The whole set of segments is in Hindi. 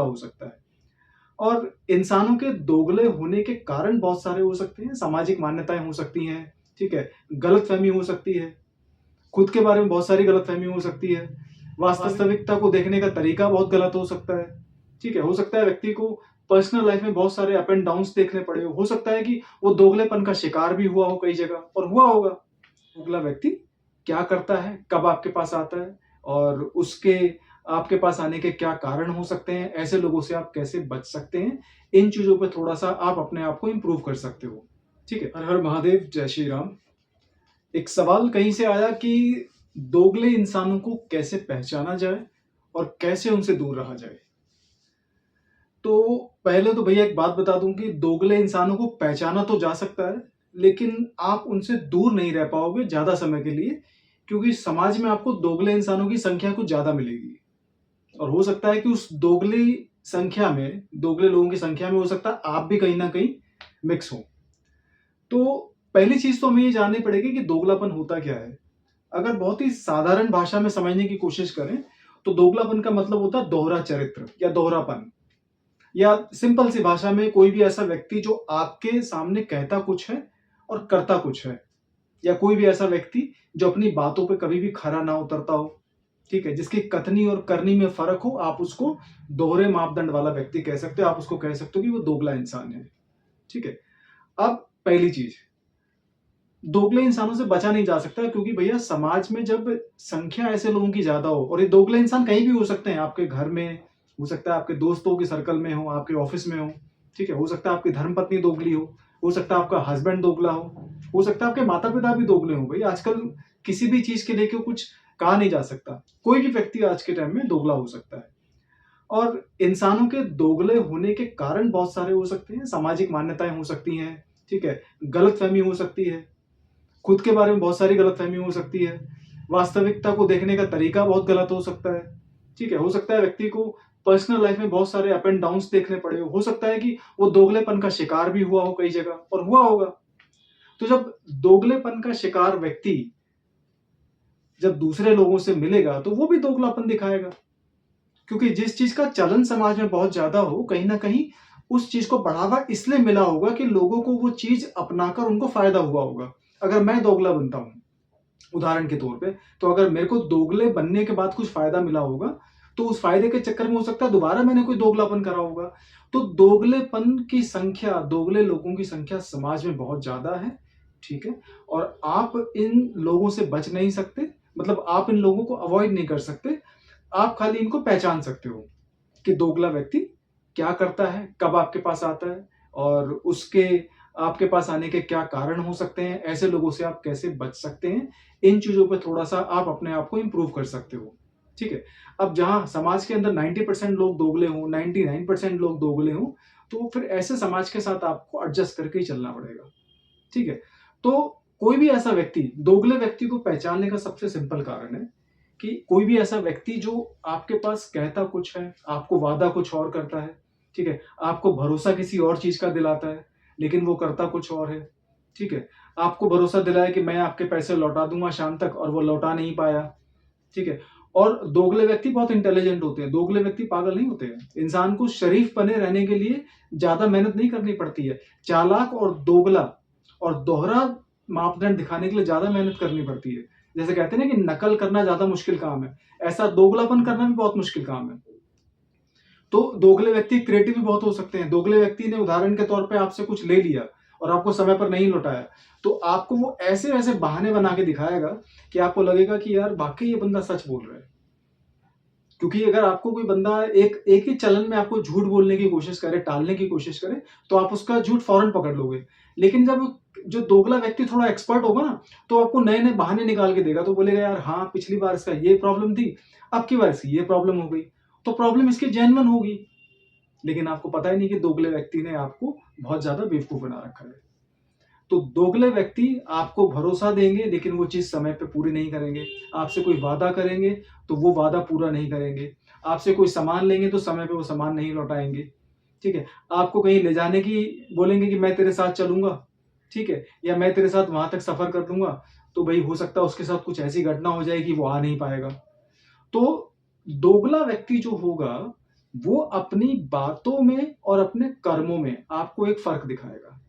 हो सकता है। और इंसानों के दोगले होने के कारण बहुत सारे हो सकते हैं, सामाजिक मान्यताएँ हो सकती हैं, ठीक है? गलतफ़हमी हो सकती है, खुद के बारे में बहुत सारी गलतफ़हमी हो सकती है, वास्तविकता को देखने का तरीका बहुत गलत हो सकता है, ठीक है? हो सकता है व्यक्ति को पर्सनल लाइफ़ में बहुत सारे अप एंड डाउन्स देखने पड़े हो सकता है कि वो दोगलेपन का शिकार भी हुआ हो कई जगह और हुआ होगा। दोगला व्यक्ति क्या करता है, कब आपके पास आता है और उसके आपके पास आने के क्या कारण हो सकते हैं, ऐसे लोगों से आप कैसे बच सकते हैं, इन चीज़ों पे थोड़ा-सा आप अपने आप को इम्प्रूव कर सकते हो। ठीक है? हर हर महादेव, जय श्री राम। एक सवाल कहीं से आया कि दोगले इंसानों को कैसे पहचाना जाए और कैसे उनसे दूर रहा जाए? तो पहले तो भैया एक बात बता दूँ कि दोगले इंसानों को पहचाना तो जा सकता है, लेकिन आप उनसे दूर नहीं रह पाओगे ज़्यादा समय के लिए, क्योंकि समाज में आपको दोगले इंसानों की संख्या कुछ ज़्यादा मिलेगी। और हो सकता है कि उस दोगली संख्या में, दोगले लोगों की संख्या में हो सकता है आप भी कहीं न कहीं मिक्स हो। तो पहली चीज़ तो हमें ये जाननी पड़ेगी कि दोगलापन होता क्या है? अगर बहुत ही साधारण भाषा में समझने की कोशिश करें, तो दोगलापन का मतलब होता है दोहरा चरित्र या दोहरापन। या सिंपल सी भाषा में कोई भी ऐसा व्यक्ति जो आपके सामने कहता कुछ है और करता कुछ है। या कोई भी ऐसा व्यक्ति जो अपनी बातों पे कभी भी खरा ना उतरता हो, ठीक है? जिसकी कथनी और करनी में फ़र्क हो, आप उसको दोहरे मापदंड वाला व्यक्ति कह सकते हो, आप उसको कह सकते हो कि वो दोगला इंसान है, ठीक है? अब पहली चीज़, दोगले इंसानों से बचा नहीं जा सकता क्योंकि भैया समाज में जब संख्या ऐसे लोगों की ज़्यादा हो और ये दोगले इंसान कहीं भी हो सकते हैं, आपके घर में, हो सकता है आपके दोस्तों के सर्कल में हो, आपके ऑफ़िस में हो, ठीक है? हो सकता है आपकी धर्मपत्नी दोगली हो सकता है आपका हस्बैंड दोगला हो सकता है आपके माता-पिता भी दोगले हों। भई आजकल किसी भी चीज़ के लेके कुछ कहा नहीं जा सकता। कोई भी व्यक्ति आज के टाइम में दोगला हो सकता है। और इंसानों के दोगले होने के कारण बहुत सारे हो सकते हैं, सामाजिक मान्यताएँ हो सकती हैं, ठीक है? गलतफ़हमी हो सकती है, खुद के बारे में बहुत सारी गलतफ़हमी हो सकती है, वास्तविकता को देखने का तरीका बहुत गलत हो सकता है, ठीक है? हो सकता है व्यक्ति को पर्सनल लाइफ़ में बहुत सारे अप एंड डाउन्स देखने पड़े हो सकता है कि वो दोगलेपन का शिकार भी हुआ हो कई जगह और हुआ होगा। तो जब दोगलेपन का शिकार व्यक्ति जब दूसरे लोगों से मिलेगा, तो वो भी दोगलापन दिखाएगा। क्योंकि जिस चीज़ का चलन समाज में बहुत ज़्यादा हो, कहीं न कहीं उस चीज़ को बढ़ावा इसलिए मिला होगा कि लोगों को वो चीज़ अपनाकर उनको फ़ायदा हुआ होगा। अगर मैं दोगला बनता हूँ, उदाहरण के तौर पे, तो अगर मेरे को दोगले बनने के बाद कुछ फ़ायदा मिला होगा, तो उस फ़ायदे के चक्कर में हो सकता है दोबारा मैंने कोई दोगलापन करा होगा। तो दोगलेपन की संख्या, दोगले लोगों की संख्या समाज में बहुत ज़्यादा है, ठीक है? और आप इन लोगों से बच नहीं सकते, मतलब आप इन लोगों को अवॉइड नहीं कर सकते, आप खाली इनको पहचान सकते हो कि दोगला व्यक्ति क्या करता है, कब आपके पास आता है और उसके आपके पास आने के क्या कारण हो सकते हैं, ऐसे लोगों से आप कैसे बच सकते हैं, इन चीज़ों पे थोड़ा-सा आप अपने आप को इम्प्रूव कर सकते हो, ठीक है? अब जहाँ समाज के अंदर 90% लोग दोगले हों, 99% लोग दोगले हों, तो फिर ऐसे समाज के साथ आपको एडजस्ट करके ही चलना पड़ेगा, ठीक है? तो कोई भी ऐसा व्यक्ति, दोगले व्यक्ति को पहचानने का सबसे सिंपल कारण है कि कोई भी ऐसा व्यक्ति जो आपके पास कहता कुछ है, आपको वादा कुछ और करता है, ठीक है? आपको भरोसा किसी और चीज़ का दिलाता है, लेकिन वो करता कुछ और है, ठीक है? आपको भरोसा दिलाया कि मैं आपके पैसे लौटा दूँगा शाम तक और वो लौटा नहीं पाया, ठीक है? और दोगले व्यक्ति बहुत इंटेलिजेंट होते हैं, दोगले व्यक्ति पागल नहीं होते हैं। इंसान को शरीफ बने रहने के लिए ज़्यादा मेहनत नहीं करनी पड़ती है। चालाक और दोगला और दोहरा मापदंड दिखाने के लिए ज़्यादा मेहनत करनी पड़ती है। जैसे कहते हैं ना कि नकल करना ज़्यादा मुश्किल काम है, ऐसा दोगलापन करना भी बहुत मुश्किल काम है। तो दोगले व्यक्ति क्रिएटिव भी बहुत हो सकते हैं। दोगले व्यक्ति ने उदाहरण के तौर पे आपसे कुछ ले लिया और आपको समय पर नहीं लौटाया, तो आपको वो ऐसे-ऐसे बहाने बना के दिखाएगा कि आपको लगेगा कि यार वाक़ई ये बंदा सच बोल रहा है। क्योंकि अगर आपको कोई बंदा एक एक ही चलन में आपको झूठ बोलने की कोशिश करे, टालने की कोशिश करे, तो आप उसका झूठ फ़ौरन पकड़ लोगे। लेकिन जब जो दोगला व्यक्ति थोड़ा एक्सपर्ट होगा ना, तो आपको नए-नए बहाने निकाल के देगा, तो बोलेगा यार हाँ, पिछली बार इसका ये प्रॉब्लम थी, अब की बार इसकी ये प्रॉब्लम हो गई। तो प्रॉब्लम इसकी जेन्युइन होगी, लेकिन आपको पता ही नहीं कि दोगले व्यक्ति ने आपको बहुत ज़्यादा बेवकूफ़ बना रखा है। तो दोगले व्यक्ति आपको भरोसा देंगे लेकिन वो चीज़ समय पे पूरी नहीं करेंगे। आपसे कोई वादा करेंगे तो वो वादा पूरा नहीं करेंगे। आपसे कोई सामान लेंगे तो समय पे वो सामान नहीं लौटाएँगे, ठीक है? आपको कहीं ले जाने की बोलेंगे कि मैं तेरे साथ चलूँगा, ठीक है? या मैं तेरे साथ वहाँ तक सफ़र कर दूँगा, तो भई हो सकता है उसके साथ कुछ ऐसी घटना हो जाए कि वो आ नहीं पाएगा। तो दोगला व्यक्ति जो होगा, वो अपनी बातों में और अपने कर्मों में आपको एक फ़र्क दिखाएगा,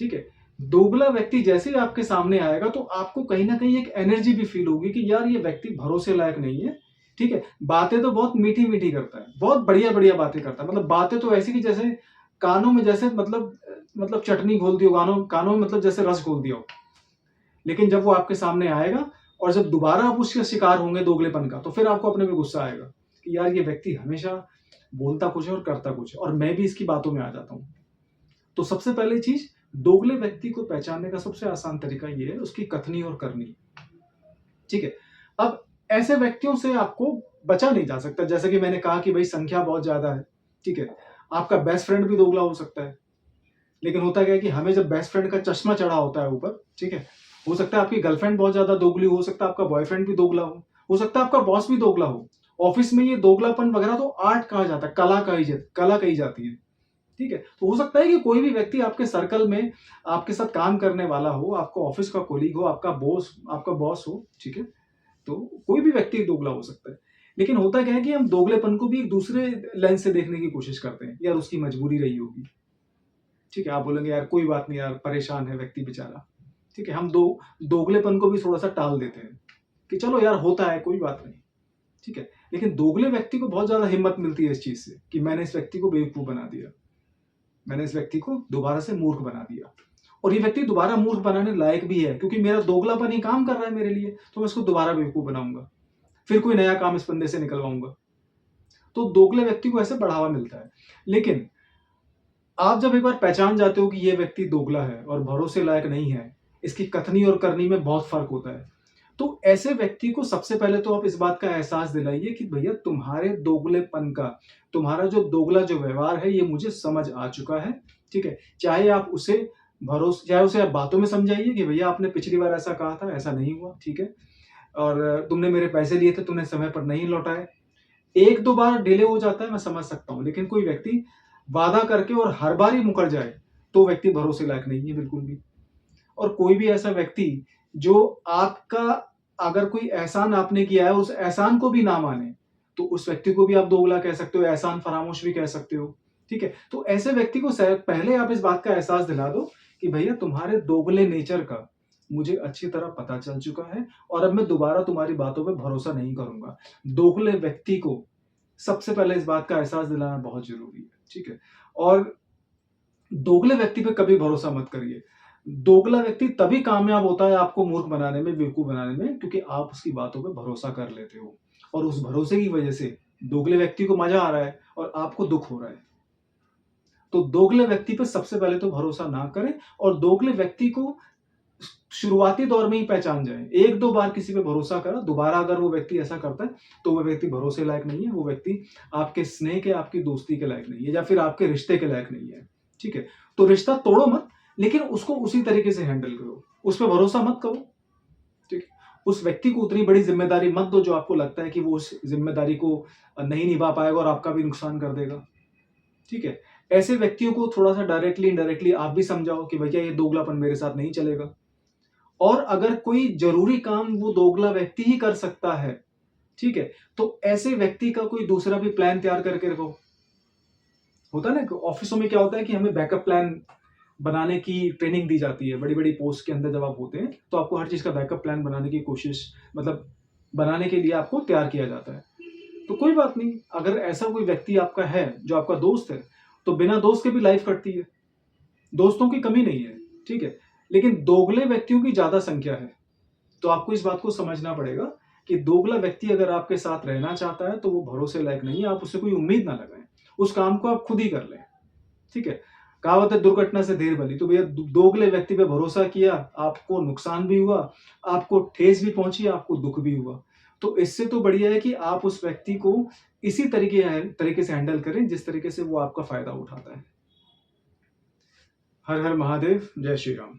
ठीक है? दोगला व्यक्ति जैसे ही आपके सामने आएगा तो आपको कहीं न कहीं एक एनर्जी भी फ़ील होगी कि यार ये व्यक्ति भरोसे लायक नहीं है, ठीक है? बातें तो बहुत मीठी-मीठी करता है, बहुत बढ़िया-बढ़िया बातें करता है, मतलब बातें तो ऐसी कि जैसे कानों में जैसे मतलब चटनी घोल दी हो, कानों कानों में मतलब जैसे रस घोल दिया हो। लेकिन जब वो आपके सामने आएगा और जब दोबारा आप उसके शिकार होंगे दोगलेपन का, तो फिर आपको अपने पे गुस्सा आएगा कि यार ये व्यक्ति हमेशा बोलता कुछ है और करता कुछ है और मैं भी इसकी बातों में आ जाता हूँ। तो सबसे पहली चीज़, दोगले व्यक्ति को पहचानने का सबसे आसान तरीका ये है उसकी कथनी और करनी, ठीक है? अब ऐसे व्यक्तियों से आपको बचा नहीं जा सकता, जैसे कि मैंने कहा कि भई संख्या बहुत ज़्यादा है, ठीक है? आपका बेस्ट फ्रेंड भी दोगला हो सकता है। लेकिन होता क्या है कि हमें जब बेस्ट फ्रेंड का चश्मा चढ़ा होता है ऊपर, ठीक है? हो सकता है आपकी गर्लफ्रेंड बहुत ज़्यादा दोगली हो सकता है आपका बॉयफ्रेंड भी दोगला हो सकता है आपका बॉस भी दोगला हो। ऑफ़िस में ये दोगलापन वगैरह तो आर्ट कहा जाता है, कला कही जाती है, ठीक है? तो हो सकता है कि कोई भी व्यक्ति आपके सर्कल में आपके साथ काम करने वाला हो, आपका ऑफ़िस का कोलीग हो, आपका बॉस हो, ठीक है? तो कोई भी व्यक्ति दोगला हो सकता है। लेकिन होता क्या है कि हम दोगलेपन को भी एक दूसरे लेंस से देखने की कोशिश करते हैं, यार उसकी मजबूरी रही होगी। ठीक है, आप बोलेंगे यार कोई बात नहीं यार, परेशान है व्यक्ति बेचारा। ठीक है, हम दोगलेपन को भी थोड़ा-सा टाल देते हैं, कि चलो यार होता है, कोई बात नहीं। ठीक है, लेकिन दोगले व्यक्ति को बहुत ज़्यादा हिम्मत मिलती है इस चीज़ से, कि मैंने इस व्यक्ति को बेवकूफ़ बना दिया। मैंने इस व्यक्ति को दोबारा से मूर्ख बना दिया। और ये व्यक्ति दोबारा मूर्ख बनाने लायक भी है, क्योंकि मेरा दोगलापन ही काम कर रहा है मेरे लिए, तो मैं इसको दोबारा बेवकूफ़ बनाऊँगा। फिर कोई नया काम इस बंदे से निकलवाऊँगा। तो दोगले व्यक्ति को ऐसे बढ़ावा मिलता है। लेकिन आप जब एक बार पहचान जाते हो कि ये व्यक्ति दोगला है और भरोसे लायक नहीं है, इसकी कथनी और करनी में बहुत फ़र्क होता है। तो ऐसे व्यक्ति को सबसे पहले तो आप इस बात का एहसास दिलाइए कि भैया तुम्हारे दोगलेपन का, तुम्हारा जो दोगला जो व्यवहार है ये मुझे समझ आ चुका है, ठीक है? चाहे उसे आप बातों में समझाइए कि भैया आपने पिछली बार ऐसा कहा था, ऐसा नहीं हुआ, ठीक है? और तुमने मेरे पैसे लिए थे, तुमने समय पर नहीं लौटाए। 1-2 बार डिले हो जाता है, मैं समझ सकता हूँ, लेकिन कोई व्यक्ति वादा करके और हर बार ही मुकर जाए, तो व्यक्ति भरोसे लायक नहीं है बिल्कुल भी। और कोई भी ऐसा व्यक्ति जो आपका, अगर कोई एहसान आपने किया है, उस एहसान को भी ना माने, तो उस व्यक्ति को भी आप दोगला कह सकते हो, एहसान फरामोश भी कह सकते हो, ठीक है? तो ऐसे व्यक्ति को पहले आप इस बात का एहसास दिला दो कि भैया तुम्हारे दोगले नेचर का मुझे अच्छी तरह पता चल चुका है और अब मैं दोबारा तुम्हारी बातों पे भरोसा नहीं करूँगा। दोगले व्यक्ति को सबसे पहले इस बात का एहसास दिलाना बहुत ज़रूरी है, ठीक है? और दोगले व्यक्ति पे कभी भरोसा मत करिए। दोगला व्यक्ति तभी कामयाब होता है आपको मूर्ख बनाने में, बेवकूफ़ बनाने में, क्योंकि आप उसकी बातों पे भरोसा कर लेते हो और उस भरोसे की वजह से दोगले व्यक्ति को मज़ा आ रहा है और आपको दुःख हो रहा है। तो दोगले व्यक्ति पे सबसे पहले तो भरोसा ना करें और दोगले व्यक्ति को शुरुआती दौर में ही पहचान जाएँ। 1-2 बार किसी पे भरोसा करा, दोबारा अगर वो व्यक्ति ऐसा करता है, तो वो व्यक्ति भरोसे लायक नहीं है, वो व्यक्ति आपके स्नेह के, आपकी दोस्ती के लायक नहीं है या फिर आपके रिश्ते के लायक नहीं है, ठीक है? तो रिश्ता तोड़ो मत, लेकिन उसको उसी तरीके से हैंडल करो। उस पे भरोसा मत करो, ठीक है? उस व्यक्ति को उतनी बड़ी ज़िम्मेदारी मत दो जो आपको लगता है कि वो उस ज़िम्मेदारी को नहीं निभा पाएगा और आपका भी नुकसान कर देगा, ठीक है? ऐसे व्यक्तियों को थोड़ा-सा डायरेक्टली, इनडायरेक्टली आप भी समझाओ कि भैया ये दोगलापन मेरे साथ नहीं चलेगा। और अगर कोई ज़रूरी काम वो दोगला व्यक्ति ही कर सकता है, ठीक है? तो ऐसे व्यक्ति का कोई दूसरा भी प्लान तैयार करके रखो। होता है ना कि ऑफ़िसों में क्या होता है कि हमें बैकअप प्लान बनाने की ट्रेनिंग दी जाती है। बड़ी-बड़ी पोस्ट के अंदर जब आप होते हैं, तो आपको हर चीज़ का बैकअप प्लान बनाने की कोशिश, मतलब बनाने के लिए आपको तैयार किया जाता है। तो कोई बात नहीं, अगर ऐसा कोई व्यक्ति आपका है, जो आपका दोस्त है, तो बिना दोस्त के भी लाइफ़ कटती है। दोस्तों की कमी नहीं है, ठीक है? लेकिन दोगले व्यक्तियों की ज़्यादा संख्या है। तो आपको इस बात को समझना पड़ेगा कि दोगला व्यक्ति अगर आपके साथ रहना चाहता है, तो वो भरोसे लायक नहीं है, आप उससे कोई उम्मीद ना लगाएँ। उस काम को आप खुद ही कर लें, ठीक है? कहावत है दुर्घटना से देर भली, तो भैया दोगले व्यक्ति पे भरोसा किया, आपको नुकसान भी हुआ, आपको ठेस भी पहुँची, आपको दुःख भी हुआ। तो इससे तो बढ़िया है कि आप उस व्यक्ति को इसी तरीके से हैंडल करें, जिस तरीके से वो आपका फ़ायदा उठाता है। हर हर महादेव, जय श्री राम।